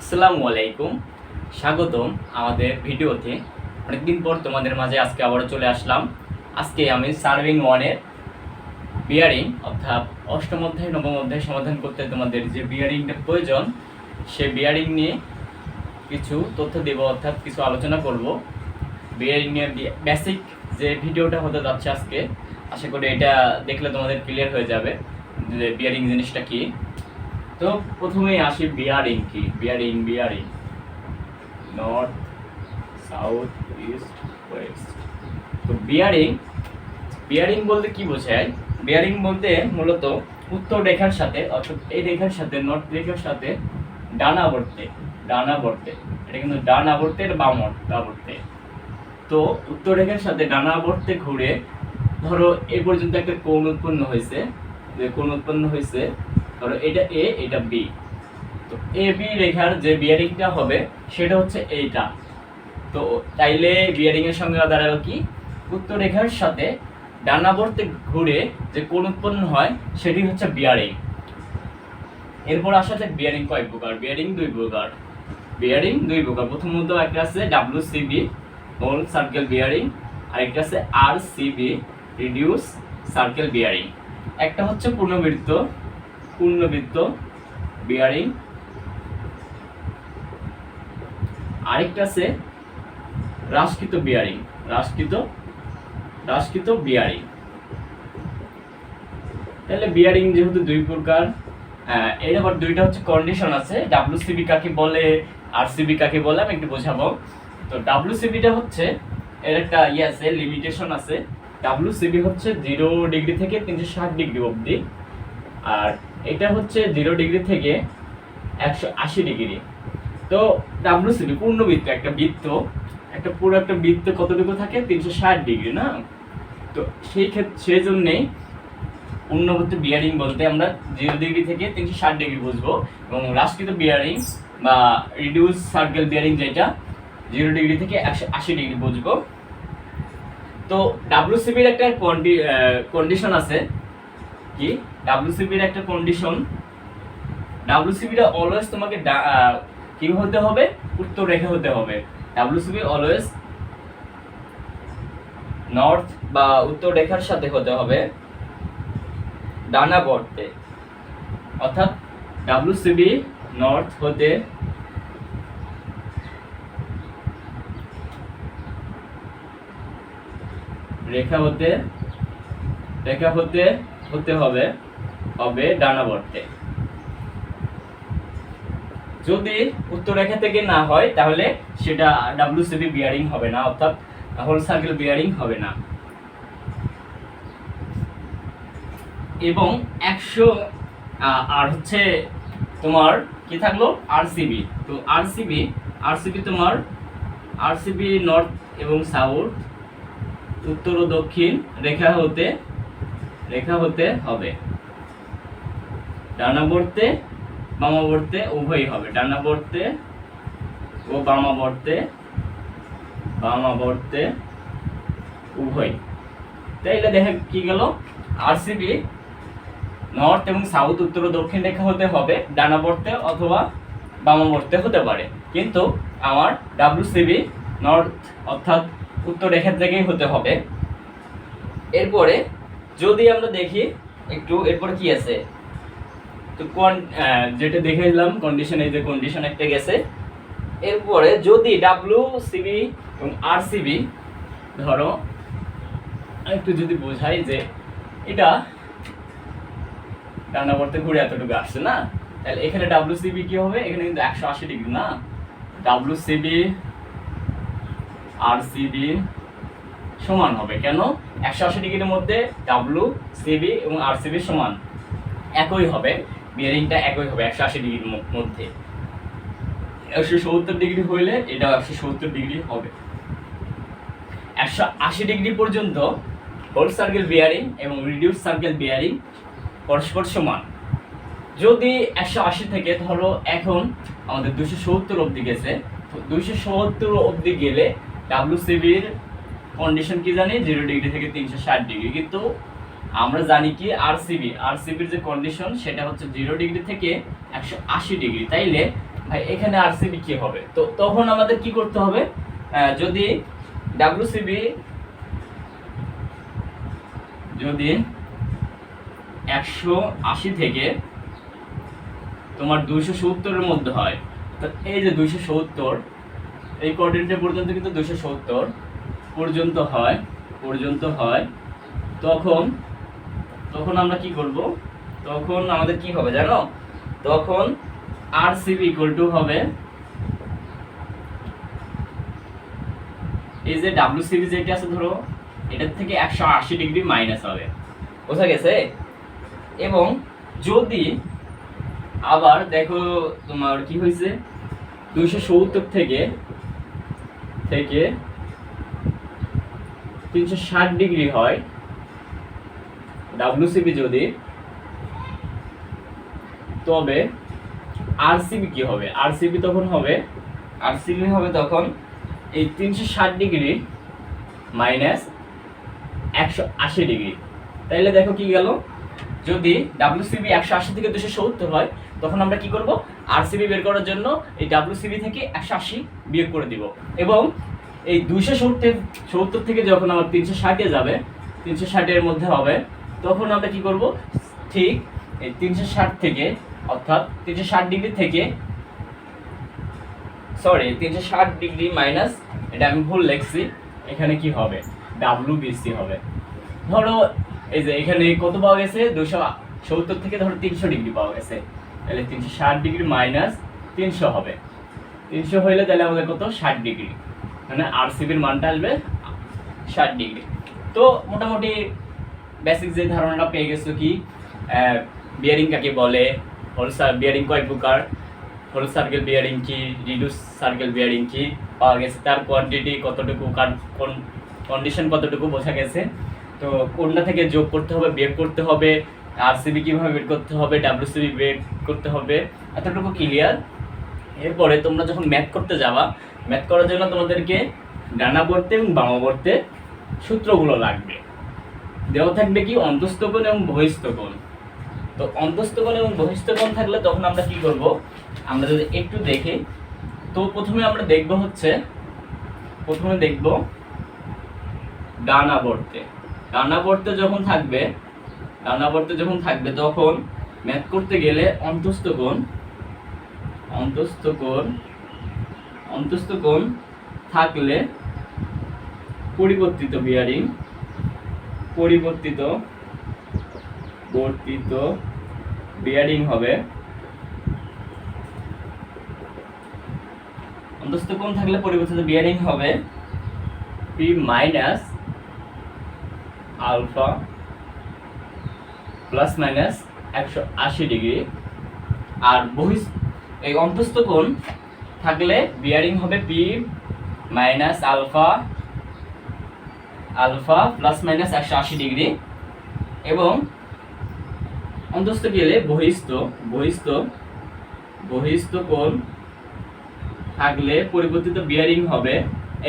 আসসালামু আলাইকুম, স্বাগতম আমাদের ভিডিওতে। অনেকদিন পর তোমাদের মাঝে আজকে আবারও চলে আসলাম। আজকে আমি সার্ভিং ওয়ানের বিয়ারিং অর্থাৎ অষ্টম অধ্যায় নবম অধ্যায় সমাধান করতে তোমাদের যে বিয়ারিংটা প্রয়োজন সেই বিয়ারিং নিয়ে কিছু তথ্য দেব, অর্থাৎ কিছু আলোচনা করব। বিয়ারিং নিয়ে বেসিক যে ভিডিওটা হতে যাচ্ছে আজকে, আশা করি এটা দেখলে তোমাদের ক্লিয়ার হয়ে যাবে যে বিয়ারিং জিনিসটা কি। তো প্রথমেই আসি বিয়ারিং কি। Bearing north, south, east, West. তো বিয়ারিং বলতে কি বোঝায়? বিয়ারিং বলতে মূলত উত্তর রেখার সাথে, অর্থাৎ এই রেখার সাথে, নর্থ রেখার সাথে ডান আবর্তে, এটা কিন্তু ডান আবর্তে, এটা বাম আবর্তে। তো উত্তর রেখার সাথে ডান আবর্তে ঘুরে ধরো এই পর্যন্ত একটা কোণ উৎপন্ন হয়েছে, ধরো এটা এ, এটা বি। তো এ বি রেখার যে বিয়ারিংটা হবে সেটা হচ্ছে এইটা। তো তাইলে বিয়ারিং এর সঙ্গে দাঁড়ালো কি? উত্তর রেখার সাথে ডানাবর্তে ঘুরে যে কোণ উৎপন্ন হয় সেটি হচ্ছে বিয়ারিং। এরপর আসা যাক বিয়ারিং কয় প্রকার। বিয়ারিং দুই প্রকার। প্রথমত একটা আছে WCB হোল সার্কেল বিয়ারিং, আর একটা আছে RCB রিডিউস সার্কেল বিয়ারিং। একটা হচ্ছে পূর্ণবৃত্ত বিয়ারিং, আরেকটা আছে হ্রাসকৃত বিয়ারিং। তাহলে বিয়ারিং যেহেতু দুই প্রকার, এর আবার দুইটা হচ্ছে কন্ডিশন আছে। WCB কাকে বলে, RCB কাকে বলে আমি একটু বোঝাবো। তো WCBটা হচ্ছে এর একটা আছে, লিমিটেশন আছে। WCB হচ্ছে 0 ডিগ্রি থেকে 360 ডিগ্রি অবধি, আর এটা হচ্ছে 0 ডিগ্রি থেকে 180 ডিগ্রি। তো WCB পূর্ণবৃত্ত, একটা বৃত্ত কতটুকু থাকে? 360 ডিগ্রি না? তো সেই জন্যেই পূর্ণবৃত্ত বিয়ারিং বলতে আমরা 0 ডিগ্রি থেকে 360 ডিগ্রি বুঝবো, এবং হ্রাসকৃত বিয়ারিং বা রিডিউস সার্কেল বিয়ারিং যেটা 0 ডিগ্রি থেকে 180 ডিগ্রি বুঝবো। তো WCB-র একটা কন্ডিশন আছে কি? WCB-র একটা কন্ডিশন, WCB-টা অলওয়েজ তোমাকে কি হতে হবে? উত্তর রেখা হতে হবে। WCB অলওয়েজ নর্থ বা উত্তর রেখার সাথে হতে হবে ডানাবর্তে, অর্থাৎ WCB নর্থ হতে রেখা হতে হবে ডানাবর্তে। যদি উত্তর রেখা থেকে না হয় তাহলে সেটা WCB বিয়ারিং হবে না, অর্থাৎ হোল সার্কেল বিয়ারিং হবে না। এবং 100 আর হচ্ছে তোমার কি থাকলো? RCB। তো RCB তোমার RCB নর্থ এবং সাউথ, উত্তর ও দক্ষিণ রেখা হতে হবে। ডানাবর্তে বামাবর্তে উভয়ই হবে, ডানাবর্তে ও বামাবর্তে উভয়। তাইলে দেখা কি গেল? RCB নর্থ এবং সাউথ, উত্তর ও দক্ষিণ রেখা হতে হবে, ডানাবর্তে অথবা বামাবর্তে হতে পারে, কিন্তু আমার WCB নর্থ অর্থাৎ উত্তর রেখার থেকেই হতে হবে। এরপরে যদি আমরা দেখি একটু, এরপরে কি আছে? তো যেটা দেখেছিলাম কন্ডিশন, এই যে কন্ডিশন একটা গেছে। এরপরে যদি WCB এবং RCB ধরো একটু যদি বোঝাই যে এটা ডানাবর্তে ঘুরে এতটুকু আসছে না, তাহলে এখানে WCB কি হবে? এখানে কিন্তু 180 ডিগ্রি না? WCB RCB সমান হবে কেন? 180 ডিগ্রির মধ্যে WCB এবং RCB সমান একই হবে, বিয়ারিংটা একই হবে 180 ডিগ্রির মধ্যে। 170 ডিগ্রি হইলে এটাও 170 ডিগ্রি হবে। 180 ডিগ্রি পর্যন্ত হোল সার্কেল বিয়ারিং এবং রিডিউস সার্কেল বিয়ারিং পরস্পর সমান। যদি 180 থেকে ধরো এখন আমাদের 270 অবধি গেছে, তো 270 অবধি গেলে WCB-র কন্ডিশন কি জানি? 0 ডিগ্রি থেকে 360 ডিগ্রি। কিন্তু আমরা জানি কি RCB-র যে কন্ডিশন সেটা হচ্ছে 0 ডিগ্রি থেকে 180 ডিগ্রি। তাইলে ভাই এখানে আরসিবি কি হবে, তো তখন আমাদের কি করতে হবে, যদি ডাব্লিউসিবি যদি 180 থেকে তোমার 270 মধ্যে হয়, তো এই যে 270 এই কোঅর্ডিনেট পর্যন্ত কিন্তু 270 পর্যন্ত হয় তখন তখন আমরা কি করব, তখন আমাদের কি হবে জানো, তখন আরসিবি ইকুয়াল টু হবে এই যে ডাব্লিউসিবি যেটা আছে ধরো এটার থেকে 180 ডিগ্রি মাইনাস হবে, বোঝা গেছে। এবং যদি আবার দেখো তোমার কি হয়েছে 270 থেকে 360 ডিগ্রি হয় ডাব্লিউসিবি যদি, তবে আরসিবি কি হবে, আরসিবি হবে তখন এই 360 ডিগ্রি মাইনাস 180 ডিগ্রি। তাইলে দেখো কি গেল, যদি ডাব্লিউসিবি 180 থেকে 270 হয় তখন আমরা কি করব, আরসিবি বের করার জন্য এই ডাব্লিউসিবি থেকে 180 বিয়োগ করে দিব, এবং এই 270 থেকে যখন আমার 360 এ যাবে, 360 এর মধ্যে হবে, তখন আমরা কি করব, ঠিক এই 360 থেকে অর্থাৎ 360 ডিগ্রি থেকে 360 ডিগ্রি মাইনাস, এটা আমি ভুল লিখছি, এখানে কি হবে ডাব্লিউবিসি হবে। ধরো এই যে এখানে কত পাওয়া গেছে 270 থেকে ধরো 300 ডিগ্রি পাওয়া গেছে, তাহলে 360 ডিগ্রি মাইনাস 300 হবে, 300 হইলে তাহলে আমাদের কত 60 ডিগ্রি, মানে আরসিবির মানটা আসবে 60 ডিগ্রি। তো মোটামুটি বেসিক যে ধারণাটা পেয়ে গেছো কি বিয়ারিং কাকে বলে, হোল বিয়ারিং কয় প্রকার, হোল সার্কেল বিয়ারিং কি, রিডিউস সার্কেল বিয়ারিং কি পাওয়া গেছে, তার কোয়ান্টিটি কতটুকু, কোন কন্ডিশন কতটুকু বোঝা গেছে। তো কোনটা থেকে যোগ করতে হবে, বিয়োগ করতে হবে, আরসিবি কিভাবে বের করতে হবে, ডাব্লিউসিবি বের করতে হবে, এতটুকু ক্লিয়ার। এরপরে তোমরা যখন ম্যাথ করতে যাবা, ম্যাথ করার জন্য তোমাদেরকে ডানাবর্তে এবং বামাবর্তে সূত্রগুলো লাগবে, দেওয়া থাকবে কি অন্তস্থ কোণ এবং বহিস্থ কোণ। তো অন্তস্থ কোণ এবং বহিস্থ কোণ থাকলে তখন আমরা কি করব, আমরা যদি একটু দেখি, তো প্রথমে দেখব ডানাবর্তে যখন থাকবে তখন ম্যাথ করতে গেলে অন্তস্থ কোণ থাকলে পরিবর্তিত বিয়ারিং হবে, অন্তস্থ কোণ থাকলে পরিবর্তিত বিয়ারিং হবে P minus alpha plus minus 180 degree. আর এই অন্তস্থ কোণ থাকলে বিয়ারিং হবে P minus alpha plus minus 180 degree. এবং অন্তস্থ গেলে বহিস্থ কোণ থাকলে পরিবর্তিত বিয়ারিং হবে,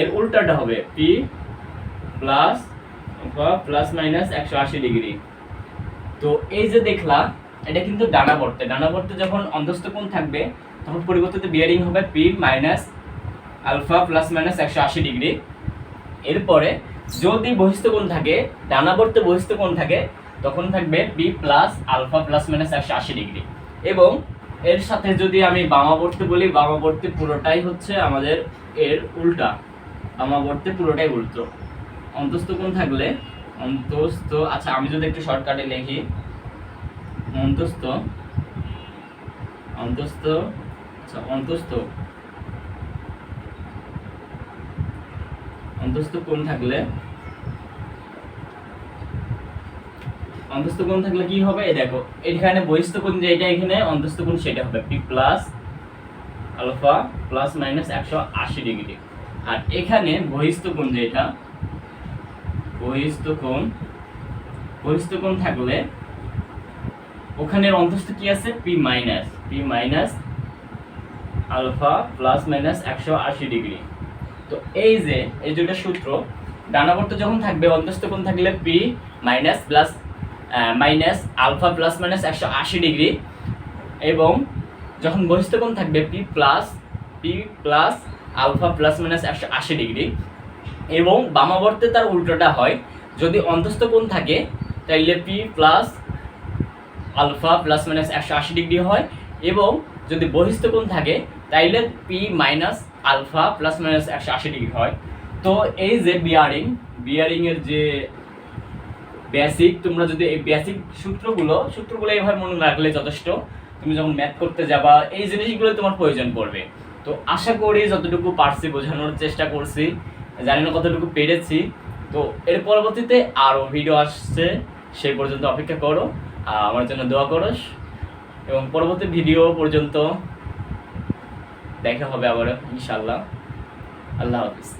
এর উল্টাটা হবে P plus alpha plus minus 180 degree. তো এই যে দেখলা এটা কিন্তু ডানাবর্তে যখন অন্তস্থ কোণ থাকবে তখন পরিবর্তিত বিয়ারিং হবে P minus alpha plus minus 180 degree. এরপরে যদি বহিস্থ কোণ থাকে, ডানাবর্তে বহিস্থ কোণ থাকে, তখন থাকবে P plus alpha plus minus 180 degree. এবং এর সাথে যদি আমি বামাবর্তে বলি, বামাবর্তে পুরোটাই হচ্ছে আমাদের এর উল্টা, বামাবর্তে পুরোটাই উল্টো। অন্তস্থ কোণ থাকলে আচ্ছা আমি যদি একটু শর্টকাটে লিখি, অন্তস্থ কোণ থাকলে কি হবে, দেখো এখানে বহিস্থ কোণ যেটা, এখানে অন্তস্থ কোণ সেটা হবে P plus alpha plus minus 180 degree. আর এখানে বহিস্থ কোণ যেটা, বহিস্থ কোণ থাকলে ওখানে অন্তস্থ কি আছে P minus alpha plus minus 180 degree. তো এই যে এই দুটো সূত্র, ডানাবর্তে যখন থাকবে অন্তস্থ কোণ থাকলে P minus alpha plus minus 180 degree, এবং যখন বহিস্থ কোণ থাকবে P plus alpha plus minus 180 degree, এবং বামাবর্তে তার উল্টোটা হয়, যদি অন্তস্থ কোণ থাকে তাইলে P plus alpha plus minus 180 degree হয়, এবং যদি বহিস্থ কোণ থাকে তাইলে P minus alpha plus minus 180 degree হয়। তো এই যে বিয়ারিংয়ের যে বেসিক, তোমরা যদি এই বেসিক সূত্রগুলো এইভাবে মনে রাখলে যথেষ্ট। তুমি যখন ম্যাথ করতে যাবা এই জিনিসগুলো তোমার প্রয়োজন পড়বে। তো আশা করি যতটুকু পারছি বোঝানোর চেষ্টা করছি, জানি না কতটুকু পেরেছি। তো এর পরবর্তীতে আরও ভিডিও আসছে, সেই পর্যন্ত অপেক্ষা করো, আমার জন্য দোয়া করো, এবং পরবর্তী ভিডিও পর্যন্ত দেখা হবে আবার ইনশাআল্লাহ। আল্লাহ হাফিজ।